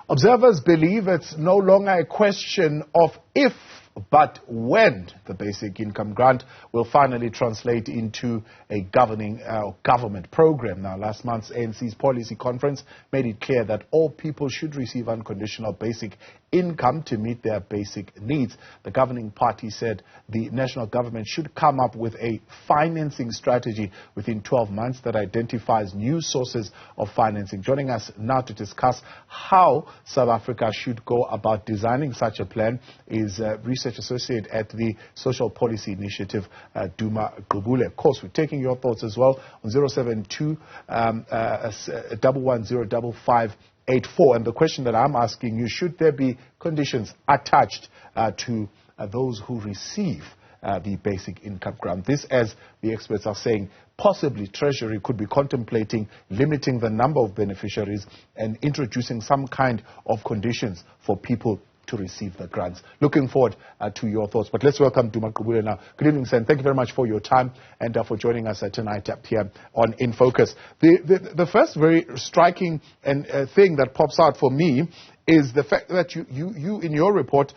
Observers believe it's no longer a question of if, but when the basic income grant will finally translate into a government program. Now, last month's ANC's policy conference made it clear that all people should receive unconditional basic income to meet their basic needs. The governing party said the national government should come up with a financing strategy within 12 months that identifies new sources of financing. Joining us now to discuss how South Africa should go about designing such a plan is Research Associate at the Social Policy Initiative, Duma Gqubule. Of course, we're taking your thoughts as well on 072 1105584. And the question that I'm asking you, should there be conditions attached to those who receive the basic income grant? This, as the experts are saying, possibly Treasury could be contemplating limiting the number of beneficiaries and introducing some kind of conditions for people to receive the grants. Looking forward to your thoughts. But let's welcome Duma Gqubule now. Good evening, sir. Thank you very much for your time and for joining us tonight up here on In Focus. The first very striking thing that pops out for me is the fact that you in your report,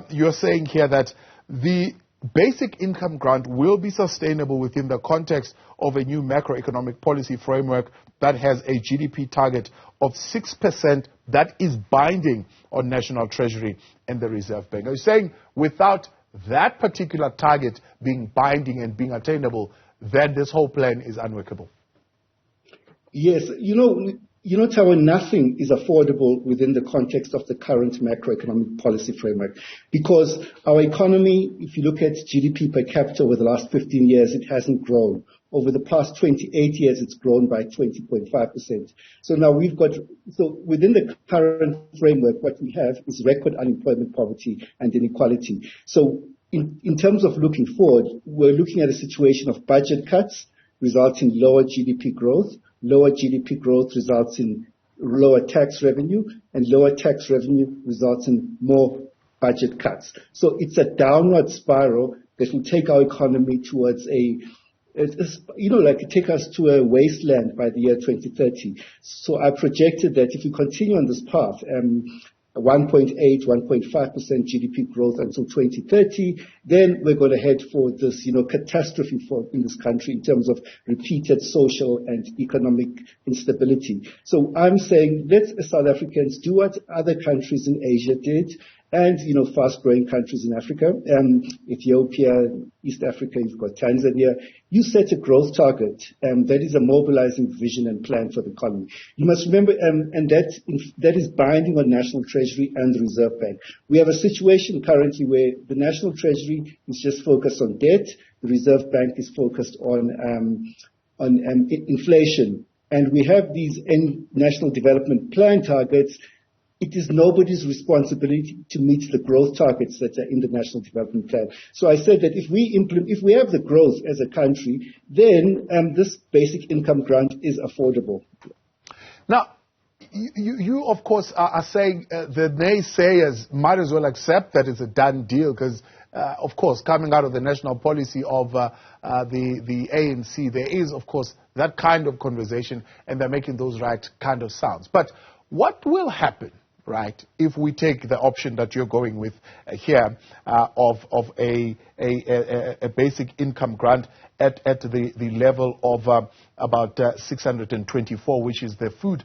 you're saying here that the basic income grant will be sustainable within the context of a new macroeconomic policy framework that has a GDP target of 6% that is binding on National Treasury and the Reserve Bank. Are you saying without that particular target being binding and being attainable, then this whole plan is unworkable? Yes, you know, Tawa, nothing is affordable within the context of the current macroeconomic policy framework, because our economy, if you look at GDP per capita over the last 15 years, it hasn't grown. Over the past 28 years, it's grown by 20.5%. So now within the current framework, what we have is record unemployment, poverty, and inequality. So in terms of looking forward, we're looking at a situation of budget cuts resulting in lower GDP growth. Lower GDP growth results in lower tax revenue, and lower tax revenue results in more budget cuts. So it's a downward spiral that will take our economy towards take us to a wasteland by the year 2030. So I projected that if we continue on this path, 1.8, 1.5% GDP growth until 2030, then we're going to head for this, catastrophe in this country in terms of repeated social and economic instability. So I'm saying let's, as South Africans, do what other countries in Asia did, and, fast-growing countries in Africa, Ethiopia, East Africa, you've got Tanzania. You set a growth target, that is a mobilizing vision and plan for the economy. You must remember, and that is binding on National Treasury and the Reserve Bank. We have a situation currently where the National Treasury is just focused on debt, the Reserve Bank is focused on inflation, and we have these National Development Plan targets. It is nobody's responsibility to meet the growth targets that are in the National Development Plan. So I said that if we have the growth as a country, then this basic income grant is affordable. Now, you of course are saying the naysayers might as well accept that it's a done deal because, of course, coming out of the national policy of the ANC, there is, of course, that kind of conversation, and they're making those right kind of sounds. But what will happen, right, if we take the option that you're going with here of a basic income grant at the level of about 624, which is the food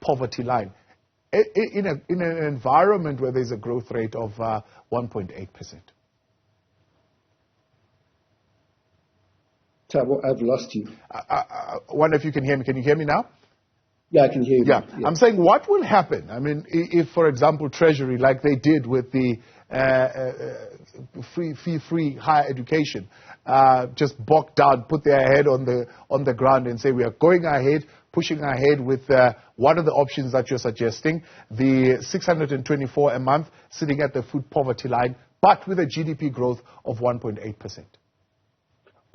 poverty line, in an environment where there's a growth rate of 1.8%? Tabo, I've lost you. I wonder if you can hear me. Can you hear me now? Yeah, I can hear you. Yeah. I'm saying what will happen? I mean, if, for example, Treasury, like they did with the fee-free higher education, just bogged down, put their head on the ground and say, we are going ahead, pushing ahead with one of the options that you're suggesting, the 624 a month, sitting at the food poverty line, but with a GDP growth of 1.8%.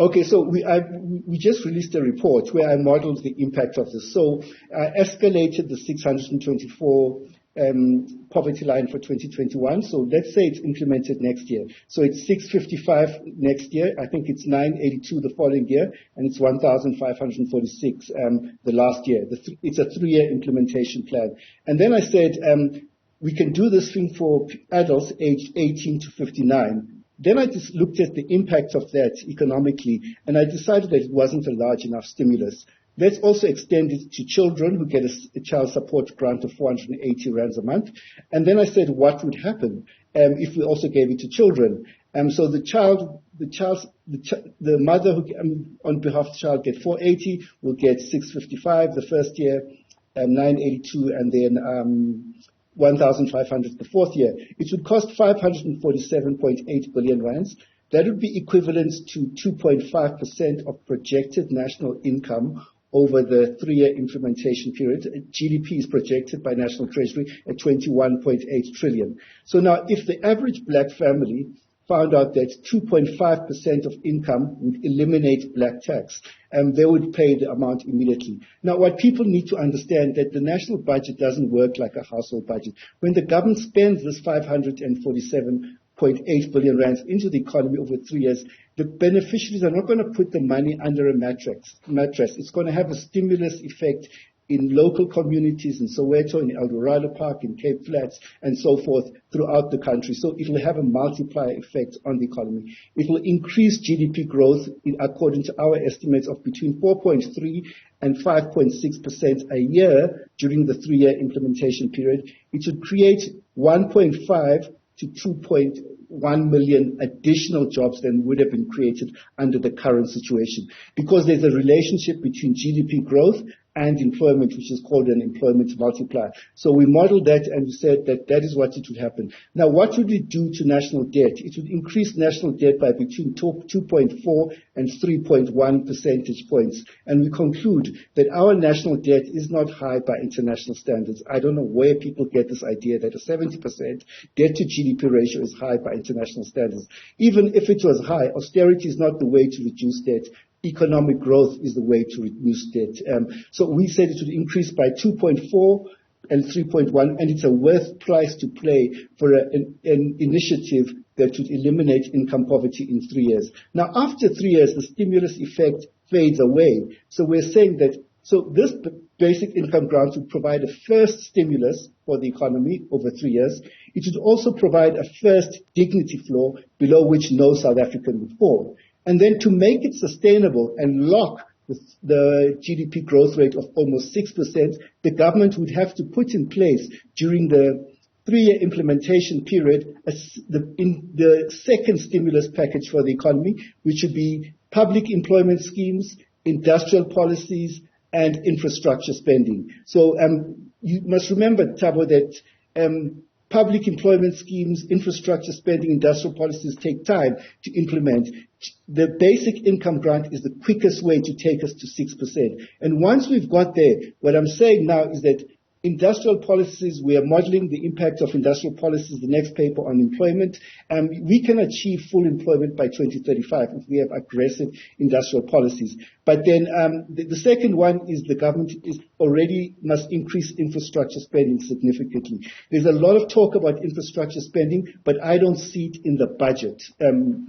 Okay, so we just released a report where I modeled the impact of this. So I escalated the 624 poverty line for 2021. So let's say it's implemented next year. So it's 655 next year. I think it's 982 the following year, and it's 1,546 the last year. It's a 3-year implementation plan. And then I said we can do this thing for adults aged 18 to 59. Then I just looked at the impact of that economically, and I decided that it wasn't a large enough stimulus. Let's also extend it to children who get a child support grant of 480 rands a month. And then I said, what would happen if we also gave it to children? So the mother who, on behalf of the child, get 480, will get 655 the first year, 982, and then 1,500 the fourth year. It would cost 547.8 billion rands. That would be equivalent to 2.5% of projected national income over the 3-year implementation period. GDP is projected by National Treasury at 21.8 trillion. So now, if the average black family found out that 2.5% of income would eliminate black tax, they would pay the amount immediately. Now, what people need to understand that the national budget doesn't work like a household budget. When the government spends this 547.8 billion rands into the economy over 3 years, the beneficiaries are not going to put the money under a mattress. It's going to have a stimulus effect in local communities in Soweto, in El Dorado Park, in Cape Flats, and so forth throughout the country. So it will have a multiplier effect on the economy. It will increase GDP growth, according to our estimates, of between 4.3 and 5.6% a year during the 3-year implementation period. It should create 1.5 to 2.1 million additional jobs than would have been created under the current situation, because there's a relationship between GDP growth and employment, which is called an employment multiplier. So we modeled that and we said that that is what it would happen. Now, what would it do to national debt? It would increase national debt by between 2.4 and 3.1 percentage points. And we conclude that our national debt is not high by international standards. I don't know where people get this idea that a 70% debt to GDP ratio is high by international standards. Even if it was high, austerity is not the way to reduce debt. Economic growth is the way to reduce debt. So we said it would increase by 2.4 and 3.1, and it's a worth price to play for an initiative that would eliminate income poverty in 3 years. Now, after 3 years, the stimulus effect fades away. So we're saying that, so this basic income grant would provide a first stimulus for the economy over 3 years. It would also provide a first dignity floor below which no South African would fall. And then to make it sustainable and lock the GDP growth rate of almost 6%, the government would have to put in place during the 3-year implementation period the second stimulus package for the economy, which would be public employment schemes, industrial policies, and infrastructure spending. So you must remember, Thabo, that public employment schemes, infrastructure spending, industrial policies take time to implement. The basic income grant is the quickest way to take us to 6%. And once we've got there, what I'm saying now is that industrial policies, we are modeling the impact of industrial policies, the next paper on employment. We can achieve full employment by 2035 if we have aggressive industrial policies. But then the second one is the government must increase infrastructure spending significantly. There's a lot of talk about infrastructure spending, but I don't see it in the budget, and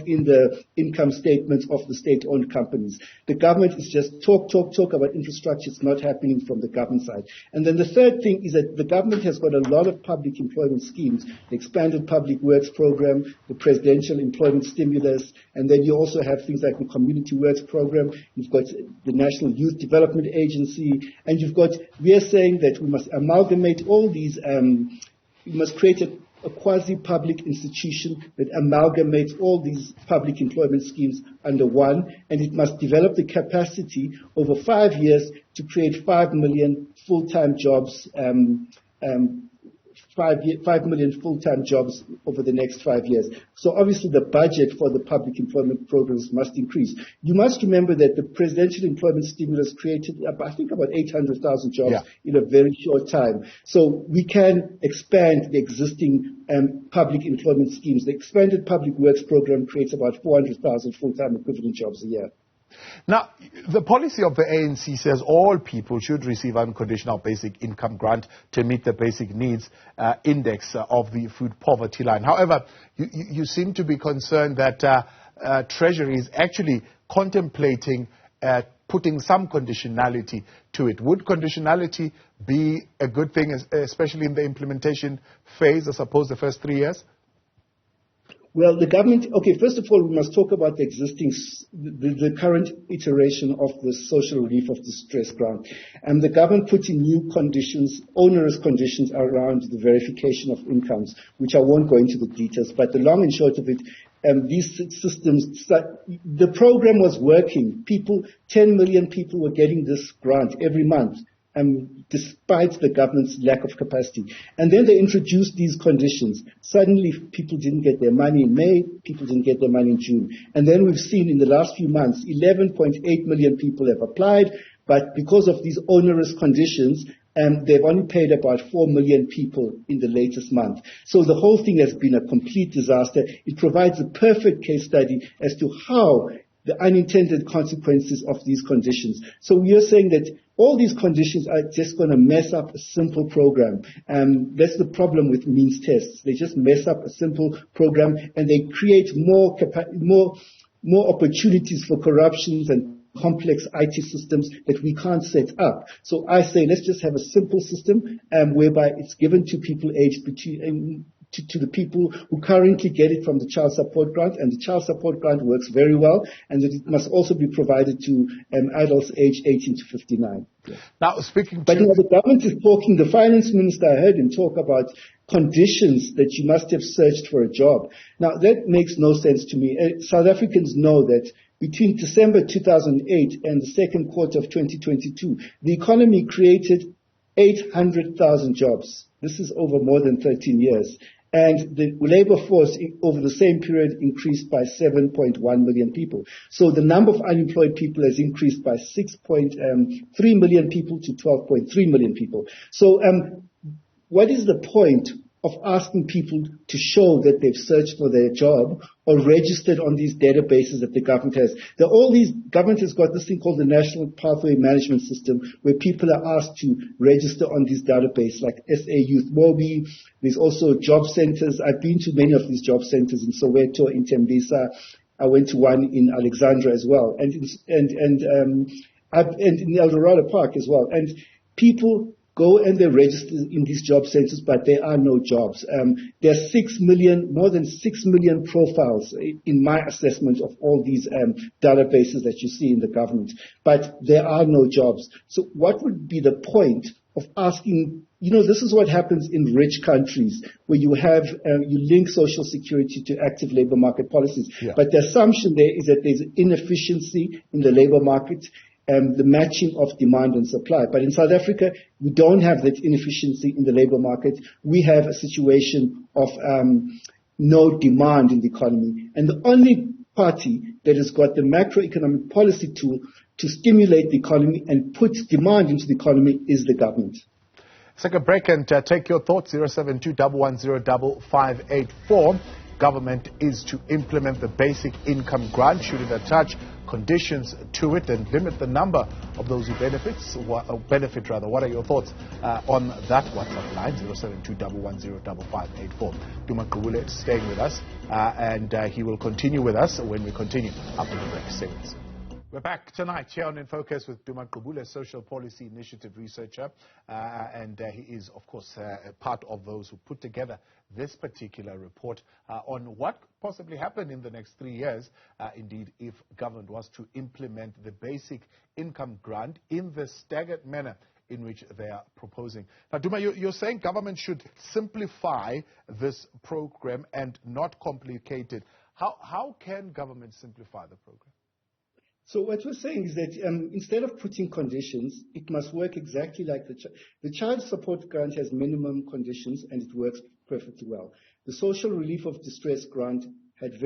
in the income statements of the state-owned companies. The government is just talk about infrastructure. It's not happening from the government side. And then the third thing is that the government has got a lot of public employment schemes, the expanded public works program, the presidential employment stimulus, and then you also have things like the community works program. You've got the National Youth Development Agency, and we are saying that we must amalgamate all these, we must create a quasi-public institution that amalgamates all these public employment schemes under one, and it must develop the capacity over 5 years to create 5 million full-time jobs, 5 million full-time jobs over the next 5 years. So obviously the budget for the public employment programs must increase. You must remember that the presidential employment stimulus created, I think, about 800,000 jobs in a very short time. So we can expand the existing public employment schemes. The expanded public works program creates about 400,000 full-time equivalent jobs a year. Now, the policy of the ANC says all people should receive unconditional basic income grant to meet the basic needs index of the food poverty line. However, you seem to be concerned that Treasury is actually contemplating putting some conditionality to it. Would conditionality be a good thing, especially in the implementation phase, I suppose, the first 3 years? Well, the government, okay, first of all, we must talk about the existing, the current iteration of the social relief of distress grant. And the government put in new conditions, onerous conditions around the verification of incomes, which I won't go into the details, but the long and short of it, these systems, the program was working. 10 million people were getting this grant every month. Despite the government's lack of capacity. And then they introduced these conditions. Suddenly, people didn't get their money in May, people didn't get their money in June. And then we've seen in the last few months, 11.8 million people have applied, but because of these onerous conditions, they've only paid about 4 million people in the latest month. So the whole thing has been a complete disaster. It provides a perfect case study as to how the unintended consequences of these conditions. So we are saying that all these conditions are just going to mess up a simple program. That's the problem with means tests. They just mess up a simple program and they create more opportunities for corruptions and complex IT systems that we can't set up. So I say let's just have a simple system whereby it's given to people aged between to the people who currently get it from the child support grant, and the child support grant works very well, and that it must also be provided to adults aged 18 to 59. Yes. Now, speaking but the government is talking, the finance minister, I heard him talk about conditions that you must have searched for a job. Now, that makes no sense to me. South Africans know that between December 2008 and the second quarter of 2022, the economy created 800,000 jobs. This is over more than 13 years. And the labor force over the same period increased by 7.1 million people. So the number of unemployed people has increased by 6.3 million people to 12.3 million people. So what is the point of asking people to show that they've searched for their job or registered on these databases that the government has? Government has got this thing called the National Pathway Management System, where people are asked to register on these databases like SA Youth Mobi. There's also job centers. I've been to many of these job centers in Soweto, in Tembisa. I went to one in Alexandra as well, and in El Dorado Park as well. And people go and they register in these job centers, but there are no jobs. There are more than 6 million profiles in my assessment of all these databases that you see in the government, but there are no jobs. So what would be the point of asking? This is what happens in rich countries where you have, you link social security to active labor market policies. Yeah. But the assumption there is that there's inefficiency in the labor market, the matching of demand and supply. But in South Africa, we don't have that inefficiency in the labor market. We have a situation of no demand in the economy. And the only party that has got the macroeconomic policy tool to stimulate the economy and put demand into the economy is the government. Let's take a break and take your thoughts. 072-110-5584. Government is to implement the basic income grant. Should it attach conditions to it and limit the number of those who benefit? What are your thoughts on that WhatsApp line? 072-110-5584. Duma Gqubule is staying with us, and he will continue with us when we continue after the break. Stay with us. We're back tonight here on In Focus with Duma Gqubule, Social Policy Initiative researcher, and he is, of course, part of those who put together this particular report on what possibly happened in the next 3 years, indeed, if government was to implement the basic income grant in the staggered manner in which they are proposing. Now, Duma, you're saying government should simplify this program and not complicate it. How can government simplify the program? So what we're saying is that instead of putting conditions, it must work exactly like the child support grant has minimum conditions and it works perfectly well. The social relief of distress grant had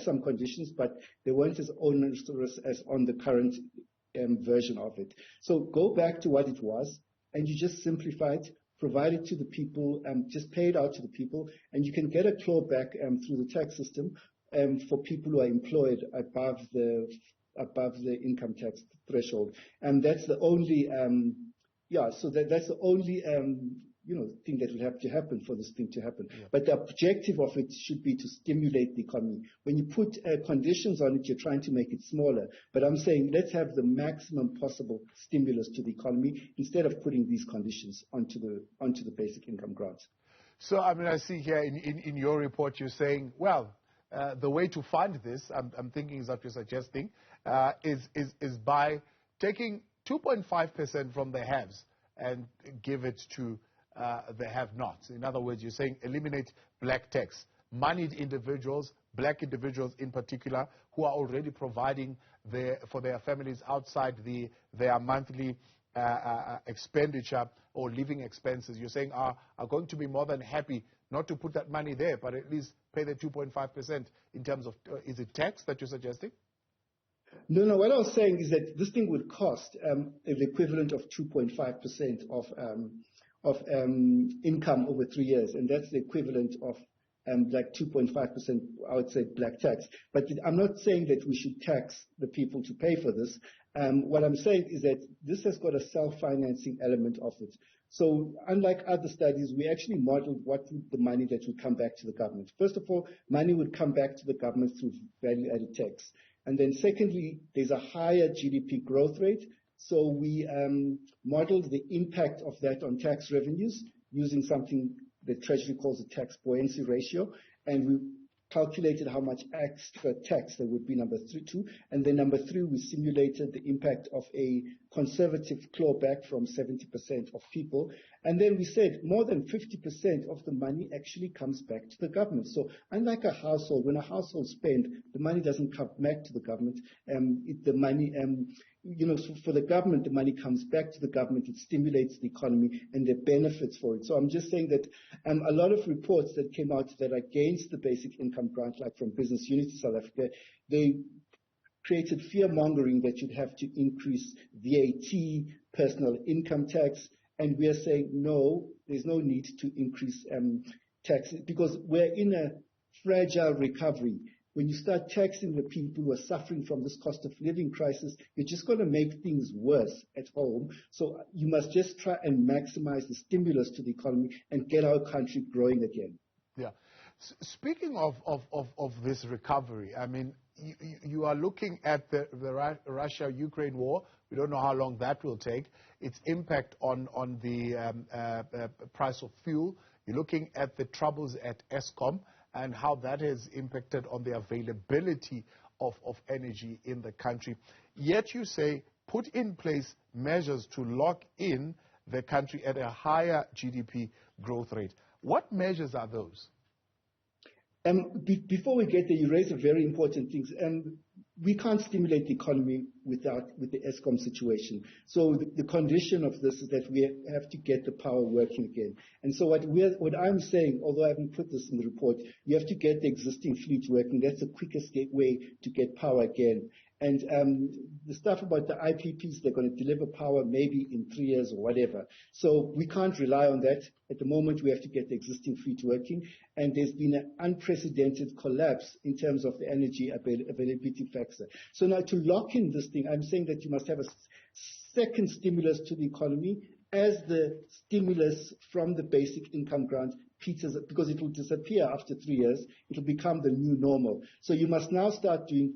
some conditions, but they weren't as onerous as on the current version of it. So go back to what it was, and you just simplify it, provide it to the people, just pay it out to the people, and you can get a clawback through the tax system for people who are employed above the income tax threshold. And that's the only, that's the only, thing thing that will have to happen for this thing to happen. Yeah. But the objective of it should be to stimulate the economy. When you put conditions on it, you're trying to make it smaller. But I'm saying let's have the maximum possible stimulus to the economy instead of putting these conditions onto the basic income grant. So, I mean, I see here in your report you're saying, well, the way to fund this, I'm thinking is that you're suggesting, is by taking 2.5% from the haves and give it to the have-nots. In other words, you're saying eliminate black tax. Moneyed individuals, black individuals in particular, who are already providing for their families outside their monthly expenditure or living expenses, you're saying are going to be more than happy not to put that money there, but at least pay the 2.5% in terms of, is it tax that you're suggesting? No, what I was saying is that this thing would cost the equivalent of 2.5% of income over 3 years, and that's the equivalent of like 2.5%, I would say, black tax. But I'm not saying that we should tax the people to pay for this. What I'm saying is that this has got a self-financing element of it. So unlike other studies, we actually modeled what would the money that would come back to the government. First of all, money would come back to the government through value-added tax. And then secondly, there's a higher GDP growth rate. So we modeled the impact of that on tax revenues using something the Treasury calls a tax buoyancy ratio, and we calculated how much extra tax there would be, number 2, and then number 3, we simulated the impact of a conservative clawback from 70% of people, and then we said more than 50% of the money actually comes back to the government. So unlike a household, when a household spends, the money doesn't come back to the government. So for the government, the money comes back to the government. It stimulates the economy, and there are benefits for it. So I'm just saying that a lot of reports that came out that are against the basic income grant, like from Business Unity South Africa, they created fear-mongering that you'd have to increase VAT, personal income tax, and we are saying no, there's no need to increase taxes because we're in a fragile recovery. When you start taxing the people who are suffering from this cost of living crisis, you're just going to make things worse at home. So you must just try and maximize the stimulus to the economy and get our country growing again. Yeah. Speaking of this recovery, I mean, you are looking at the Russia-Ukraine war. We don't know how long that will take. Its impact on the price of fuel. You're looking at the troubles at Eskom and how that has impacted on the availability of energy in the country. Yet you say put in place measures to lock in the country at a higher GDP growth rate. What measures are those? Before we get there, you raise a very important thing. We can't stimulate the economy with the Eskom situation. So the condition of this is that we have to get the power working again. And so what I'm saying, although I haven't put this in the report, you have to get the existing fleet working. That's the quickest way to get power again. And the stuff about the IPPs, they're going to deliver power maybe in 3 years or whatever. So we can't rely on that. At the moment, we have to get the existing fleet working. And there's been an unprecedented collapse in terms of the energy availability factor. So now to lock in this thing, I'm saying that you must have a second stimulus to the economy as the stimulus from the basic income grant peters, because it will disappear after 3 years. It will become the new normal. So you must now start doing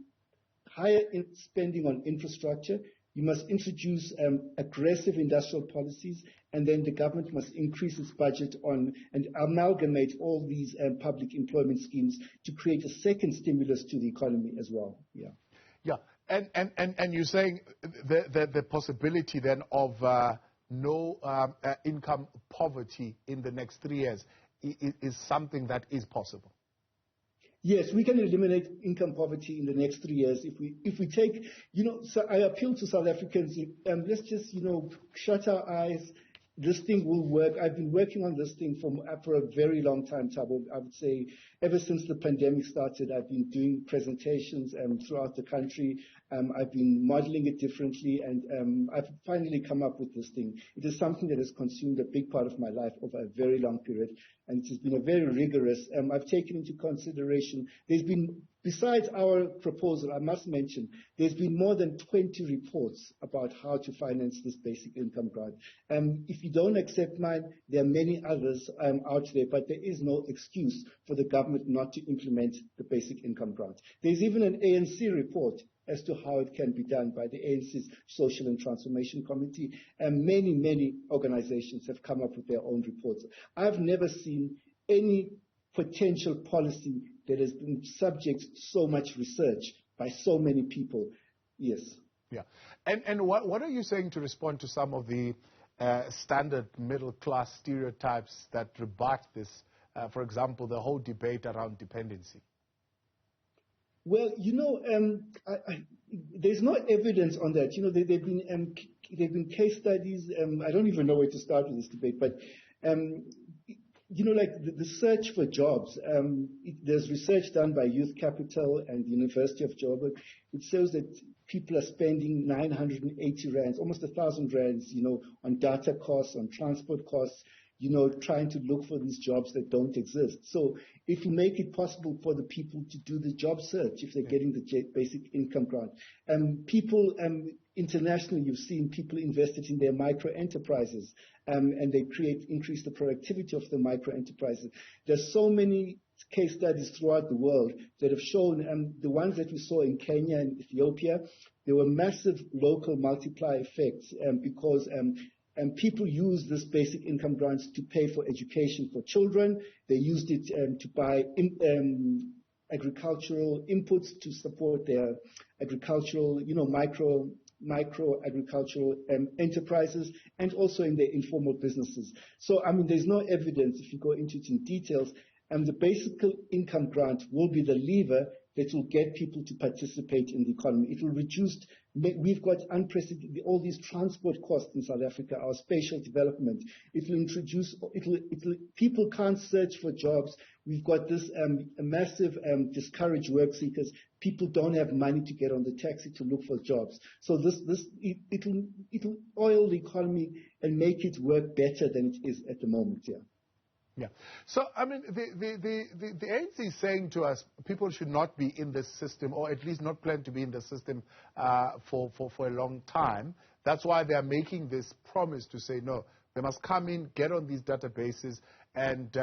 higher spending on infrastructure. You must introduce aggressive industrial policies, and then the government must increase its budget on and amalgamate all these public employment schemes to create a second stimulus to the economy as well. Yeah. Yeah, and you're saying the possibility then of no income poverty in the next 3 years is something that is possible. Yes, we can eliminate income poverty in the next 3 years if we take, so I appeal to South Africans, let's just, shut our eyes. This thing will work. I've been working on this thing for a very long time, Thabo. I would say ever since the pandemic started, I've been doing presentations throughout the country. I've been modeling it differently, and I've finally come up with this thing. It is something that has consumed a big part of my life over a very long period, and it has been a very rigorous. I've taken into consideration, there's been Besides our proposal, I must mention, there's been more than 20 reports about how to finance this basic income grant. If you don't accept mine, there are many others out there, but there is no excuse for the government not to implement the basic income grant. There's even an ANC report as to how it can be done by the ANC's Social and Transformation Committee, and many organizations have come up with their own reports. I've never seen any potential policy that has been subject to so much research by so many people. Yes. Yeah. And what are you saying to respond to some of the standard middle-class stereotypes that rebut this? For example, the whole debate around dependency. Well, there's no evidence on that. They've been case studies. I don't even know where to start with this debate, but like the search for jobs. There's research done by Youth Capital and the University of Joburg. It shows that people are spending 980 rands, almost 1,000 rands, on data costs, on transport costs, trying to look for these jobs that don't exist. So if you make it possible for the people to do the job search, if they're getting the basic income grant, people internationally, you've seen people invested in their micro enterprises, and they increase the productivity of the micro enterprises. There's so many case studies throughout the world that have shown, the ones that we saw in Kenya and Ethiopia, there were massive local multiplier effects because people use this basic income grants to pay for education for children. They used it to buy agricultural inputs to support their agricultural, micro agricultural enterprises, and also in their informal businesses. So, there's no evidence, if you go into it in details, and the basic income grant will be the lever that will get people to participate in the economy. It will reduce, we've got unprecedented, all these transport costs in South Africa, our spatial development. It will introduce, people can't search for jobs. We've got this massive discouraged work seekers. People don't have money to get on the taxi to look for jobs. So it'll oil the economy and make it work better than it is at the moment, yeah. Yeah. So, the ANC is saying to us, people should not be in this system, or at least not plan to be in the system for a long time. That's why they are making this promise to say, no, they must come in, get on these databases, and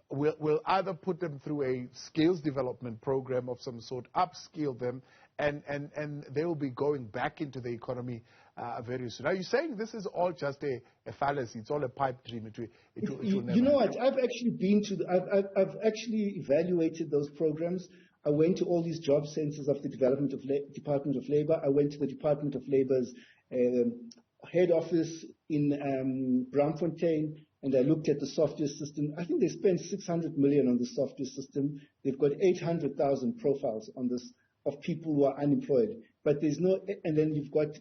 we'll either put them through a skills development program of some sort, upskill them, and they will be going back into the economy very soon. Are you saying this is all just a fallacy? It's all a pipe dream. It will never you know what? I've actually I've actually evaluated those programs. I went to all these job centers of the Department of Labor. I went to the Department of Labor's head office in Braamfontein, and I looked at the software system. I think they spent 600 million on the software system. They've got 800,000 profiles on this of people who are unemployed. But there's no, and then you've got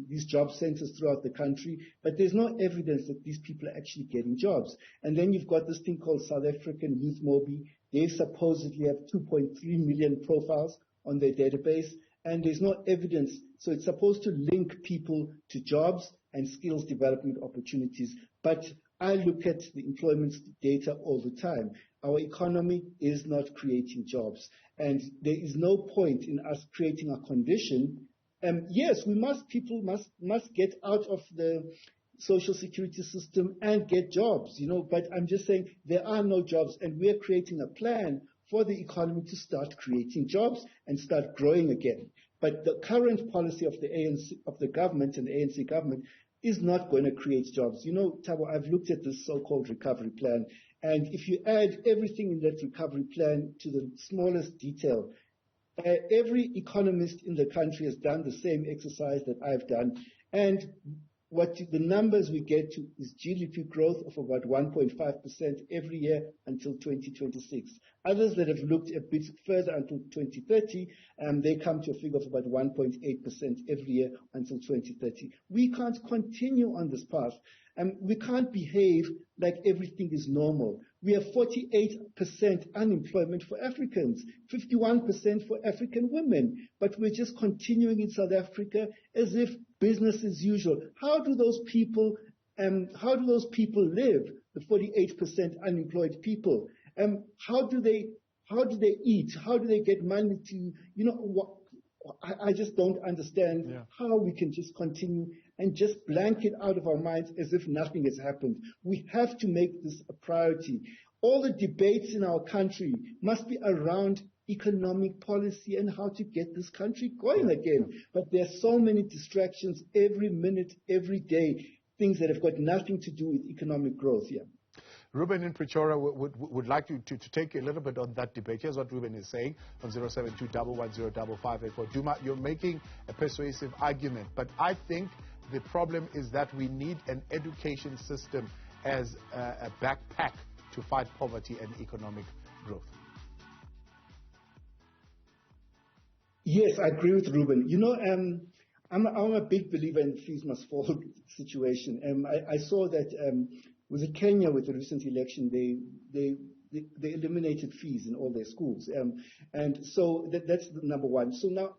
these job centers throughout the country, but there's no evidence that these people are actually getting jobs. And then you've got this thing called South African Youth Mobi. They supposedly have 2.3 million profiles on their database, and there's no evidence. So it's supposed to link people to jobs and skills development opportunities. But I look at the employment data all the time. Our economy is not creating jobs, and there is no point in us creating a condition. Yes, people must get out of the social security system and get jobs, but I'm just saying there are no jobs, and we're creating a plan for the economy to start creating jobs and start growing again. But the current policy of the ANC, of the government and the ANC government, is not going to create jobs. Thabo, I've looked at this so-called recovery plan, and if you add everything in that recovery plan to the smallest detail, every economist in the country has done the same exercise that I've done, and the numbers we get to is GDP growth of about 1.5% every year until 2026. Others that have looked a bit further until 2030, they come to a figure of about 1.8% every year until 2030. We can't continue on this path. We can't behave like everything is normal. We have 48% unemployment for Africans, 51% for African women, but we're just continuing in South Africa as if business as usual. How do those people live? The 48% unemployed people. How do they How do they eat? How do they get money to, I just don't understand how we can just continue and just blank it out of our minds as if nothing has happened. We have to make this a priority. All the debates in our country must be around economic policy and how to get this country going again. But there are so many distractions every minute, every day, things that have got nothing to do with economic growth here. Ruben in Pretoria would like you to take a little bit on that debate. Here's what Ruben is saying on 072-110-5584. Duma, you're making a persuasive argument, but I think the problem is that we need an education system as a backpack to fight poverty and economic growth. Yes, I agree with Ruben. I'm a big believer in fees must fall situation. I saw that with Kenya, with the recent election, they eliminated fees in all their schools, and so that's the number one. So now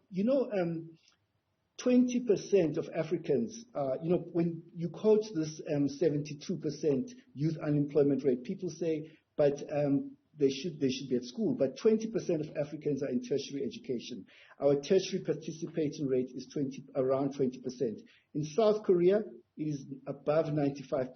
20% of Africans, when you quote this 72% youth unemployment rate, people say, but they should be at school. But 20% of Africans are in tertiary education. Our tertiary participation rate is around 20%. In South Korea, it is above 95%.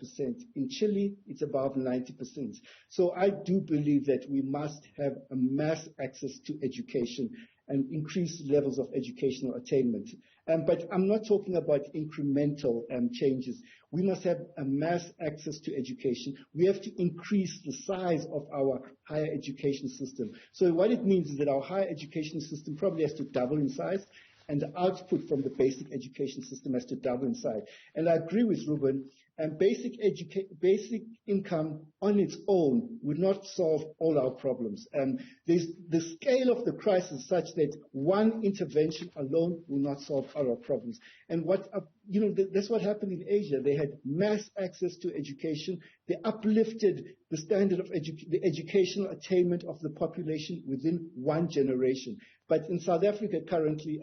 In Chile, it's above 90%. So I do believe that we must have a mass access to education and increase levels of educational attainment. But I'm not talking about incremental changes. We must have a mass access to education. We have to increase the size of our higher education system. So what it means is that our higher education system probably has to double in size, and the output from the basic education system has to double in size. And I agree with Ruben, basic income on its own would not solve all our problems. The scale of the crisis is such that one intervention alone will not solve all our problems. And that's what happened in Asia. They had mass access to education. They uplifted the standard of the educational attainment of the population within one generation. But in South Africa currently,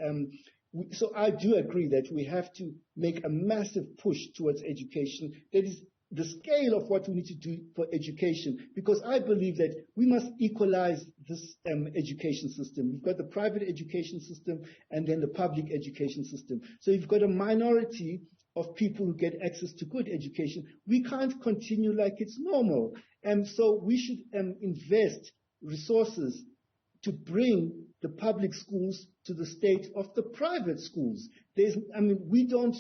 so I do agree that we have to make a massive push towards education. That is the scale of what we need to do for education, because I believe that we must equalize this education system. We've got the private education system and then the public education system. So you've got a minority of people who get access to good education. We can't continue like it's normal. And so we should invest resources to bring the public schools to the state of the private schools. We don't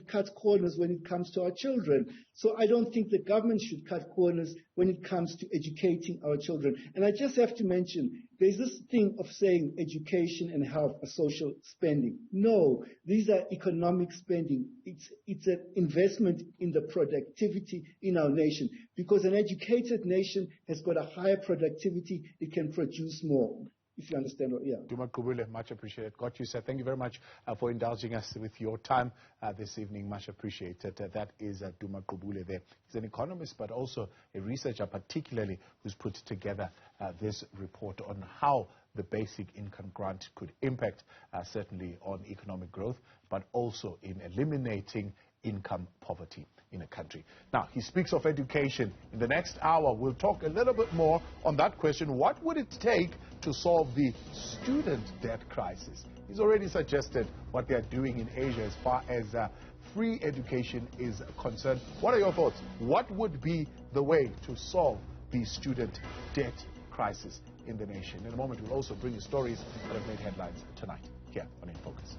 cut corners when it comes to our children. So I don't think the government should cut corners when it comes to educating our children. And I just have to mention, there's this thing of saying education and health are social spending. No, these are economic spending. It's an investment in the productivity in our nation, because an educated nation has got a higher productivity. It can produce more. If you understand what, Duma Gqubule, much appreciated. Got you, sir. Thank you very much for indulging us with your time this evening. Much appreciated. That is Duma Gqubule there. He's an economist, but also a researcher, particularly, who's put together this report on how the basic income grant could impact certainly on economic growth, but also in eliminating income poverty in a country. Now, he speaks of education. In the next hour, we'll talk a little bit more on that question. What would it take to solve the student debt crisis? He's already suggested what they're doing in Asia as far as free education is concerned. What are your thoughts? What would be the way to solve the student debt crisis in the nation? In a moment, we'll also bring you stories that have made headlines tonight here on In Focus.